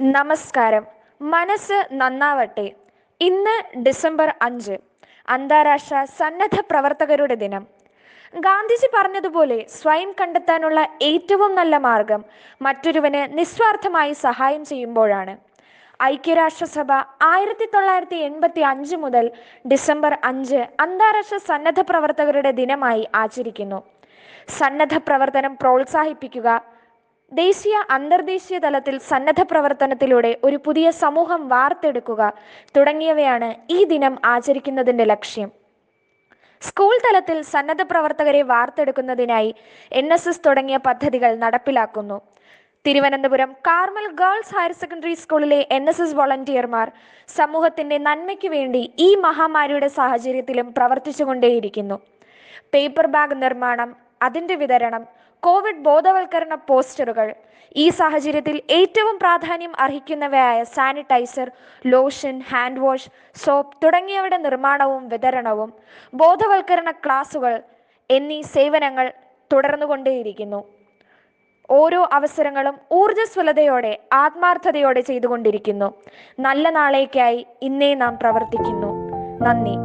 നമസ്കാരം. മനസ്സ് നന്നാവട്ടെ. ഇന്ന് ഡിസംബർ 5, അന്താരാഷ്ട്ര സന്നദ്ധ പ്രവർത്തകരുടെ ദിനം. ഗാന്ധിജി പറഞ്ഞതുപോലെ സ്വയം കണ്ടെത്താനുള്ള ഏറ്റവും നല്ല മാർഗം മറ്റൊരുവന് നിസ്വാർത്ഥമായി സഹായം ചെയ്യുമ്പോഴാണ്. ഐക്യരാഷ്ട്രസഭ 1985 മുതൽ ഡിസംബർ 5 അന്താരാഷ്ട്ര സന്നദ്ധ പ്രവർത്തകരുടെ ദിനമായി ആചരിക്കുന്നു. സന്നദ്ധ പ്രവർത്തനം പ്രോത്സാഹിപ്പിക്കുക, ദേശീയ അന്തർദേശീയ തലത്തിൽ സന്നദ്ധ പ്രവർത്തനത്തിലൂടെ ഒരു പുതിയ സമൂഹം വാർത്തെടുക്കുക തുടങ്ങിയവയാണ് ഈ ദിനം ആചരിക്കുന്നതിൻ്റെ ലക്ഷ്യം. സ്കൂൾ തലത്തിൽ സന്നദ്ധ പ്രവർത്തകരെ വാർത്തെടുക്കുന്നതിനായി NSS തുടങ്ങിയ പദ്ധതികൾ നടപ്പിലാക്കുന്നു. Thiruvananthapuram Carmel girls higher secondary സ്കൂളിലെ NSS വോളണ്ടിയർമാർ സമൂഹത്തിന്റെ നന്മയ്ക്ക് വേണ്ടി ഈ മഹാമാരിയുടെ സാഹചര്യത്തിലും പ്രവർത്തിച്ചുകൊണ്ടേയിരിക്കുന്നു. പേപ്പർ ബാഗ് നിർമ്മാണം, അതിൻ്റെ വിതരണം, കോവിഡ് ബോധവൽക്കരണ പോസ്റ്ററുകൾ, ഈ സാഹചര്യത്തിൽ ഏറ്റവും പ്രാധാന്യം അർഹിക്കുന്നവയായ sanitiser, lotion, hand wash, soap തുടങ്ങിയവയുടെ നിർമ്മാണവും വിതരണവും, ബോധവൽക്കരണ ക്ലാസുകൾ എന്നീ സേവനങ്ങൾ തുടർന്നുകൊണ്ടേയിരിക്കുന്നു. ഓരോ അവസരങ്ങളും ഊർജ്ജസ്വലതയോടെ, ആത്മാർത്ഥതയോടെ ചെയ്തുകൊണ്ടിരിക്കുന്നു. നല്ല നാളേക്കായി ഇന്നേ നാം പ്രവർത്തിക്കുന്നു. നന്ദി.